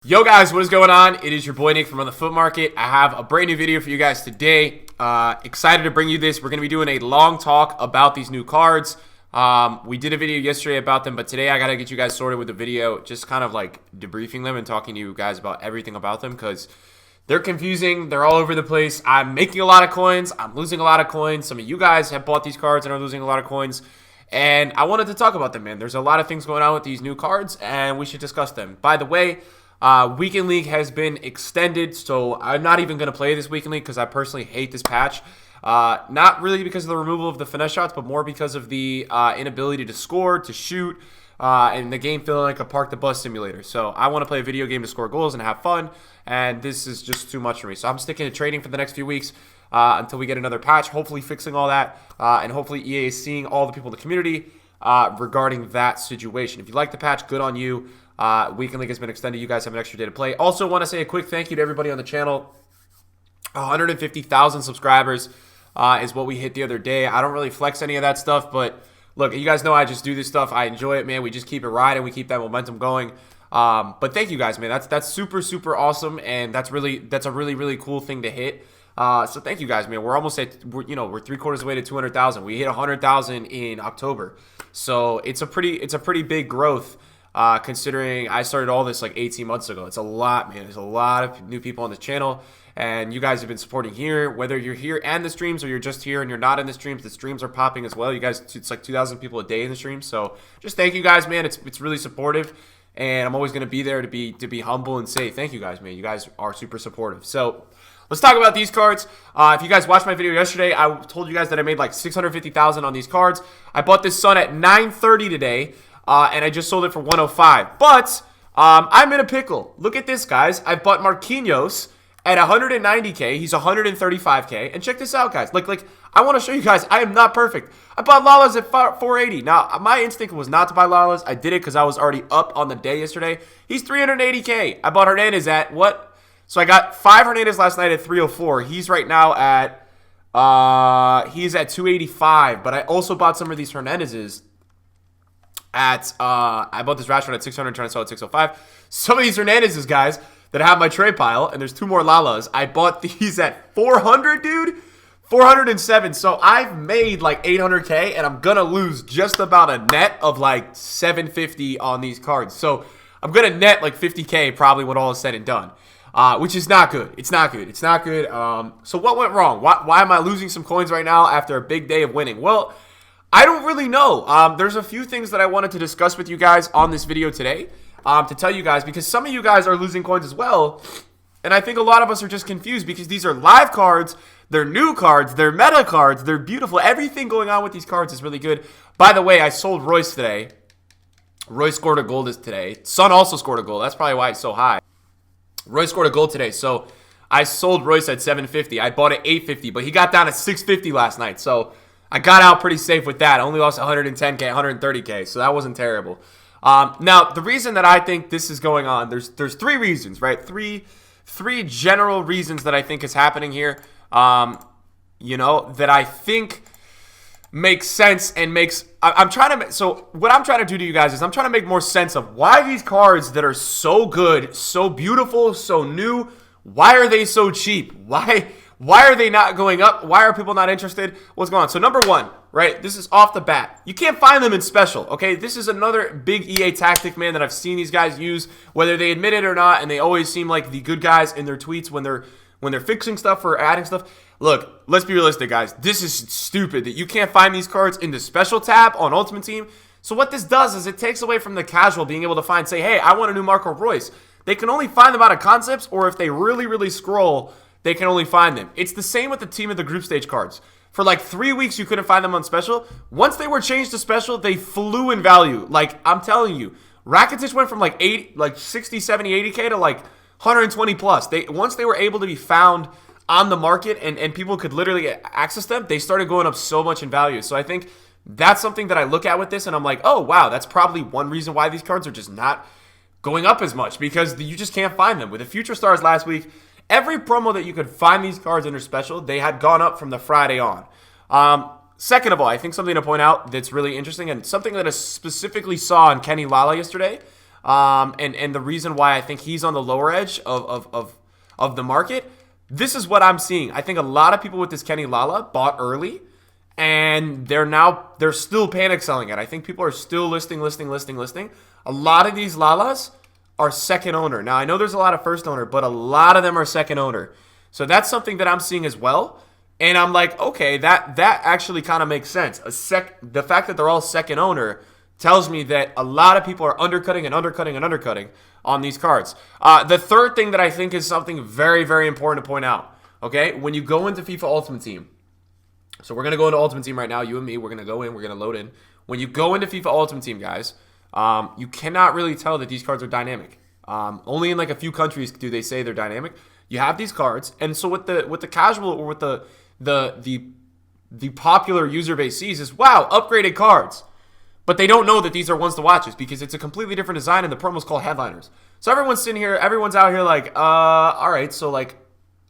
Yo guys, what is going on? It is your boy Nick from On the Foot Market. I have a brand new video for you guys today. Excited to bring you this. We're going to be doing a long talk about these new cards. We did a video yesterday about them, but today I got to get you guys sorted with a video, just kind of like debriefing them and talking to you guys about everything about them because they're confusing. They're all over the place. I'm making a lot of coins. I'm losing a lot of coins. Some of you guys have bought these cards and are losing a lot of coins. And I wanted to talk about them, man. There's a lot of things going on with these new cards, and we should discuss them. By the way, Weekend League has been extended, so I'm not even going to play this Weekend League because I personally hate this patch. Not really because of the removal of the finesse shots, but more because of the inability to score, to shoot, and the game feeling like a park the bus simulator. So I want to play a video game to score goals and have fun, and this is just too much for me. So I'm sticking to trading for the next few weeks until we get another patch, hopefully fixing all that, and hopefully EA is seeing all the people in the community regarding that situation. If you like the patch, good on you. Weekend League has been extended. You guys have an extra day to play. Also want to say a quick thank you to everybody on the channel. 150,000 subscribers is what we hit the other day. I don't really flex any of that stuff, but look, you guys know I just do this stuff. I enjoy it, man. We just keep it riding. We keep that momentum going. But thank you guys, man. That's super, super awesome, and that's a really really cool thing to hit. So thank you guys, man. We're almost at, we're 3/4 away to 200,000. We hit 100,000 in October, so it's a pretty big growth. Considering I started all this like 18 months ago. It's a lot, man. There's a lot of new people on this channel, and you guys have been supporting here, whether you're here and the streams or you're just here and you're not in the streams are popping as well. You guys, it's like 2,000 people a day in the stream, so just thank you guys, man. It's really supportive, and I'm always going to be there to be humble and say thank you guys, man. You guys are super supportive. So let's talk about these cards. If you guys watched my video yesterday, I told you guys that I made like 650,000 on these cards. I bought this Sun at 9:30 today. And I just sold it for 105. But I'm in a pickle. Look at this, guys. I bought Marquinhos at 190K. He's 135K. And check this out, guys. Like I want to show you guys, I am not perfect. I bought Lalas at 480. Now, my instinct was not to buy Lalas. I did it because I was already up on the day yesterday. He's 380K. I bought Hernandez at what? So I got 5 Hernandez last night at 304. He's right now at he's at 285. But I also bought some of these Hernandezes at I bought this Rashford at 600, trying to sell at 605. Some of these Hernandez's, guys, that I have my trade pile, and there's 2 more Lalas. I bought these at 400, dude. 407. So I've made like 800K, and I'm gonna lose just about a net of like 750 on these cards. So I'm gonna net like 50K probably when all is said and done, which is not good. It's not good. It's not good. So what went wrong? Why am I losing some coins right now after a big day of winning? Well, I don't really know. There's a few things that I wanted to discuss with you guys on this video today to tell you guys, because some of you guys are losing coins as well, and I think a lot of us are just confused because these are live cards, they're new cards, they're meta cards, they're beautiful. Everything going on with these cards is really good. By the way, I sold Royce today. Royce scored a goal today. Son also scored a goal. That's probably why it's so high. Royce scored a goal today, so I sold Royce at 750. I bought at 850, but he got down to 650 last night, so I got out pretty safe with that. I only lost 110K, 130K, so that wasn't terrible. Now, the reason that I think this is going on, there's 3 reasons, right? Three general reasons that I think is happening here, that I think makes sense and makes... So what I'm trying to do to you guys is I'm trying to make more sense of why these cards that are so good, so beautiful, so new, why are they so cheap? Why are they not going up? Why are people not interested? What's going on? So number 1, right? This is off the bat. You can't find them in special, okay? This is another big EA tactic, man, that I've seen these guys use, whether they admit it or not, and they always seem like the good guys in their tweets when they're fixing stuff or adding stuff. Look, let's be realistic, guys. This is stupid that you can't find these cards in the special tab on Ultimate Team. So what this does is it takes away from the casual being able to find, say, hey, I want a new Marco Royce. They can only find them out of concepts, or if they really, really scroll, they can only find them. It's the same with the team of the group stage cards. For like 3 weeks, you couldn't find them on special. Once they were changed to special, they flew in value. Like, I'm telling you, Rakitic went from like 60, 70, 80K to like 120 plus. Once they were able to be found on the market and people could literally access them, they started going up so much in value. So I think that's something that I look at with this, and I'm like, oh, wow, that's probably one reason why these cards are just not going up as much, because you just can't find them. With the Future Stars last week, every promo that you could find these cards under special, they had gone up from the Friday on. Second of all, I think something to point out that's really interesting, and something that I specifically saw on Kenny Lala yesterday, And the reason why I think he's on the lower edge of the market, this is what I'm seeing. I think a lot of people with this Kenny Lala bought early, and they're still panic selling it. I think people are still listing. A lot of these Lalas are second owner. Now, I know there's a lot of first owner, but a lot of them are second owner. So that's something that I'm seeing as well. And I'm like, okay, that actually kind of makes sense. The fact that they're all second owner tells me that a lot of people are undercutting on these cards. The third thing that I think is something very, very important to point out, okay? When you go into FIFA Ultimate Team, so we're going to go into Ultimate Team right now, you and me, we're going to go in, we're going to load in. When you go into FIFA Ultimate Team, guys, you cannot really tell that these cards are dynamic. Only in like a few countries do they say they're dynamic. You have these cards, and so what the casual or what the popular user base sees is, wow, upgraded cards. But they don't know that these are ones to watches because it's a completely different design and the promo's called headliners. So everyone's sitting here, everyone's out here like, all right, so like,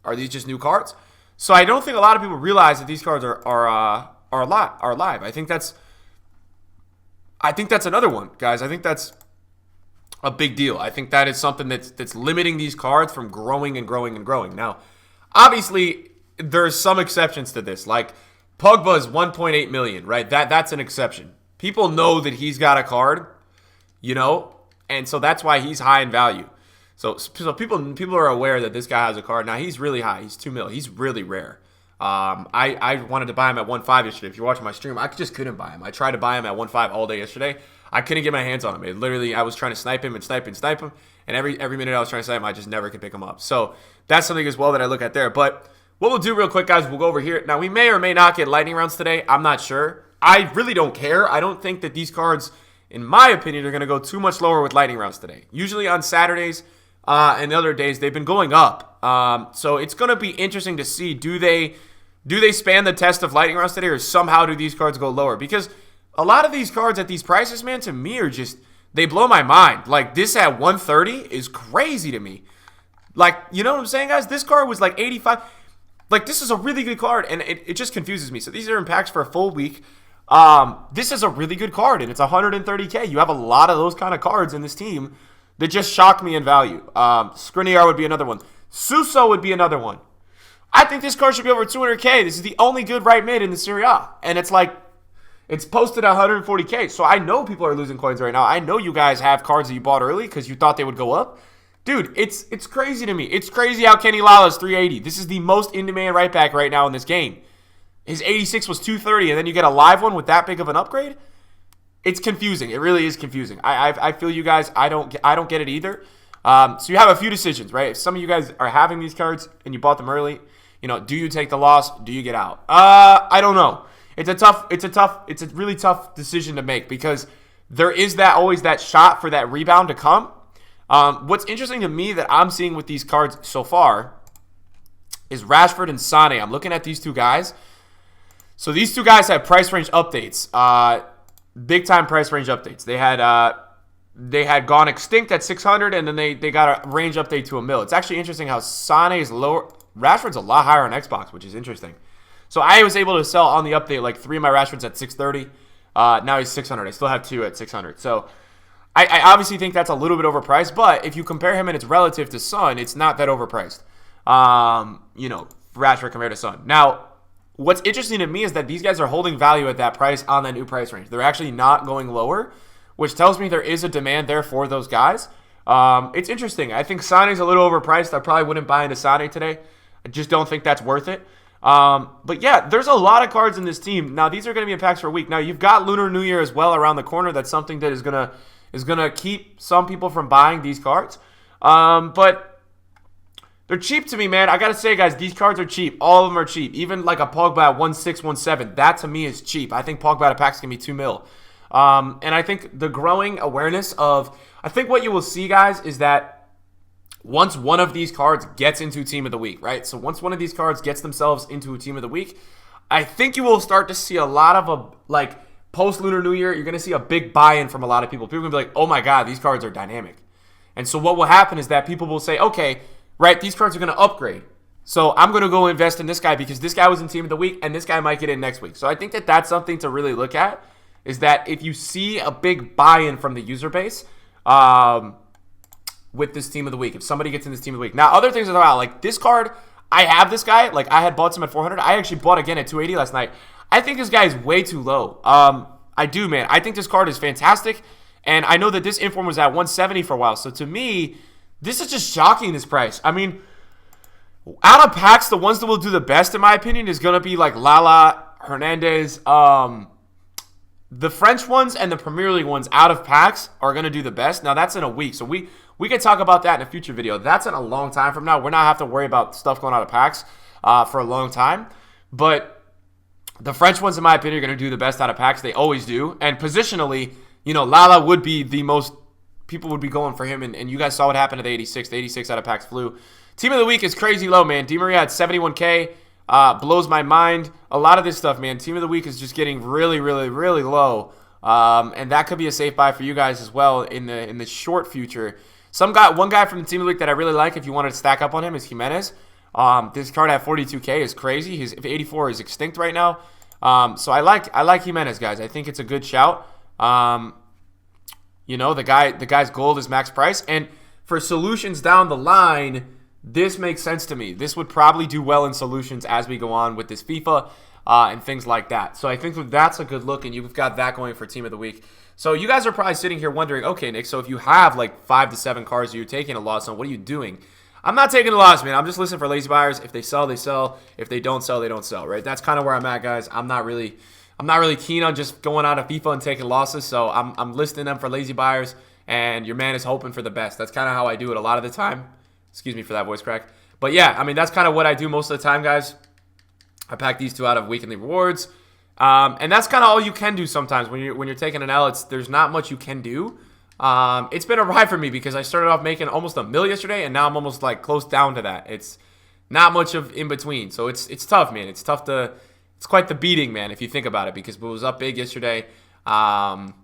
are these just new cards? So I don't think a lot of people realize that these cards are live. I think that's another one, guys. I think that's a big deal. I think that is something that's limiting these cards from growing and growing and growing. Now, obviously, there's some exceptions to this. Like Pogba's 1.8 million, right? That's an exception. People know that he's got a card, and so that's why he's high in value. So people are aware that this guy has a card. Now, he's really high. He's 2 mil. He's really rare. I wanted to buy him at 1.5 yesterday. If you're watching my stream, I just couldn't buy him. I tried to buy him at 1.5 all day yesterday. I couldn't get my hands on him. I was trying to snipe him, and every minute I was trying to snipe him, I just never could pick him up. So that's something as well that I look at there. But what we'll do real quick, guys, we'll go over here. Now, we may or may not get lightning rounds today. I'm not sure. I really don't care. I don't think that these cards, in my opinion, are going to go too much lower with lightning rounds today. Usually on Saturdays and other days, they've been going up. So it's going to be interesting to see, do they span the test of lightning rounds today, or somehow do these cards go lower? Because a lot of these cards at these prices, man, to me are just, they blow my mind. Like this at 130 is crazy to me. Like, you know what I'm saying, guys? This card was like 85. Like, this is a really good card, and it just confuses me. So these are in packs for a full week. This is a really good card, and it's 130K. You have a lot of those kind of cards in this team that just shock me in value. Skriniar would be another one. Suso would be another one. I think this card should be over 200K. This is the only good right mid in the Serie A. And it's like, it's posted at 140K. So I know people are losing coins right now. I know you guys have cards that you bought early because you thought they would go up. Dude, it's crazy to me. It's crazy how Kenny Lala's 380. This is the most in-demand right back right now in this game. His 86 was 230, and then you get a live one with that big of an upgrade? It's confusing. It really is confusing. I feel you guys, I don't get it either. So you have a few decisions, right? If some of you guys are having these cards and you bought them early, do you take the loss? Do you get out? I don't know. It's a really tough decision to make because there is always that shot for that rebound to come. What's interesting to me that I'm seeing with these cards so far is Rashford and Sane. I'm looking at these two guys. So these two guys had price range updates, big time price range updates. They had gone extinct at 600, and then they got a range update to $1 million. It's actually interesting how Sane is lower. Rashford's a lot higher on Xbox, which is interesting. So I was able to sell on the update like 3 of my Rashfords at 630. Now he's 600. I still have 2 at 600. So I obviously think that's a little bit overpriced, but if you compare him and it's relative to Son, it's not that overpriced. Rashford compared to Son. Now, what's interesting to me is that these guys are holding value at that price on that new price range. They're actually not going lower, which tells me there is a demand there for those guys. It's interesting. I think Sane's a little overpriced. I probably wouldn't buy into Sane today. I just don't think that's worth it. But yeah, there's a lot of cards in this team. Now, these are going to be in packs for a week. Now, you've got Lunar New Year as well around the corner. That's something that is gonna keep some people from buying these cards. But they're cheap to me, man. I gotta say, guys, these cards are cheap. All of them are cheap. Even like a Pogba at 1.6, 1.7. That to me is cheap. I think Pogba at a pack's gonna be 2 mil. And I think the growing awareness of, I think what you will see, guys, is that once one of these cards gets into Team of the Week, right? So once one of these cards gets themselves into a Team of the Week, I think you will start to see a lot of post-Lunar New Year, you're going to see a big buy-in from a lot of people. People are going to be like, oh my God, these cards are dynamic. And so what will happen is that people will say, okay, right, these cards are going to upgrade. So I'm going to go invest in this guy because this guy was in Team of the Week and this guy might get in next week. So I think that that's something to really look at, is that if you see a big buy-in from the user base, with this team of the week. If somebody gets in this team of the week. Now, other things about like this card, I have this guy. Like I had bought him at 400. I actually bought again at 280 last night. I think this guy is way too low. I do, man. I think this card is fantastic. And I know that this inform was at 170 for a while. So to me, this is just shocking, this price. I mean, out of packs, the ones that will do the best, in my opinion, is going to be like Lala, Hernandez. The French ones and the Premier League ones out of packs are going to do the best. Now, that's in a week. So we can talk about that in a future video. That's in a long time from now. We're not have to worry about stuff going out of packs for a long time. But the French ones, in my opinion, are going to do the best out of packs. They always do. And positionally, you know, Lala would be the most, people would be going for him. And you guys saw what happened to the 86. The 86 out of packs flew. Team of the week is crazy low, man. Di Maria had 71K. Blows my mind. A lot of this stuff, man. Team of the week is just getting really, really, really low. And that could be a safe buy for you guys as well in the short future. One guy from the team of the week that I really like, if you wanted to stack up on him, is Jimenez. This card at 42K is crazy. His 84 is extinct right now. So I like Jimenez, guys. I think it's a good shout. You know, the guy's gold is max price, and for solutions down the line, this makes sense to me. This would probably do well in solutions as we go on with this FIFA and things like that. So I think that's a good look, and you've got that going for Team of the Week. So you guys are probably sitting here wondering, okay, Nick, so if you have like 5 to 7 cards you're taking a loss on, what are you doing? I'm not taking a loss, man. I'm just listening for lazy buyers. If they sell, they sell. If they don't sell, they don't sell, right? That's kind of where I'm at, guys. I'm not really keen on just going out of FIFA and taking losses, so I'm listing them for lazy buyers, and your man is hoping for the best. That's kind of how I do it a lot of the time. Excuse me for that voice crack. But yeah, I mean, that's kind of what I do most of the time, guys. I pack these two out of weekly rewards. And that's kind of all you can do sometimes. When you're taking an L, there's not much you can do. It's been a ride for me because I started off making almost $1 million yesterday, and now I'm almost like close down to that. It's not much of in between. So it's tough, man. It's quite the beating, man, if you think about it, because it was up big yesterday. And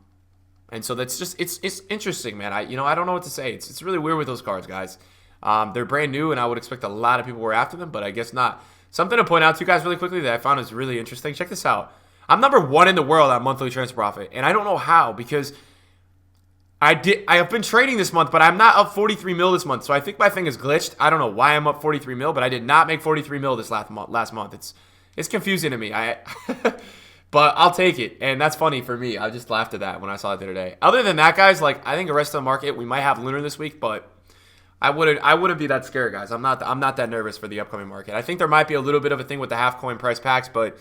so that's just, it's interesting, man. I don't know what to say. It's really weird with those cards, guys. They're brand new, and I would expect a lot of people were after them, but I guess not. Something to point out to you guys really quickly that I found is really interesting. Check this out. I'm number 1 in the world at monthly transfer profit, and I don't know how, because I have been trading this month, but I'm not up 43 mil this month, so I think my thing is glitched. I don't know why I'm up 43 mil, but I did not make 43 mil this last month. It's confusing to me. But I'll take it, and that's funny for me. I just laughed at that when I saw it the other day. Other than that, guys, like I think the rest of the market, we might have Lunar this week, but I wouldn't be that scared, guys. I'm not that nervous for the upcoming market. I think there might be a little bit of a thing with the half coin price packs, but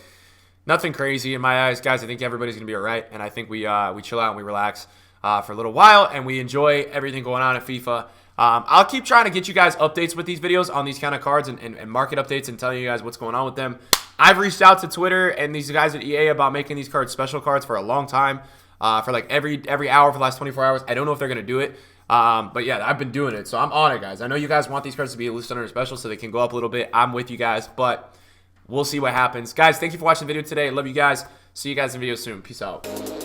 nothing crazy in my eyes, guys. I think everybody's gonna be all right, and I think we chill out and we relax for a little while, and we enjoy everything going on at FIFA. I'll keep trying to get you guys updates with these videos on these kind of cards and market updates and telling you guys what's going on with them. I've reached out to Twitter and these guys at EA about making these cards special cards for a long time, for like every hour for the last 24 hours. I don't know if they're gonna do it. But yeah, I've been doing it, so I'm on it, guys. I know you guys want these cards to be listed under special so they can go up a little bit. I'm with you guys, but we'll see what happens. Guys, thank you for watching the video today. Love you guys. See you guys in videos soon. Peace out.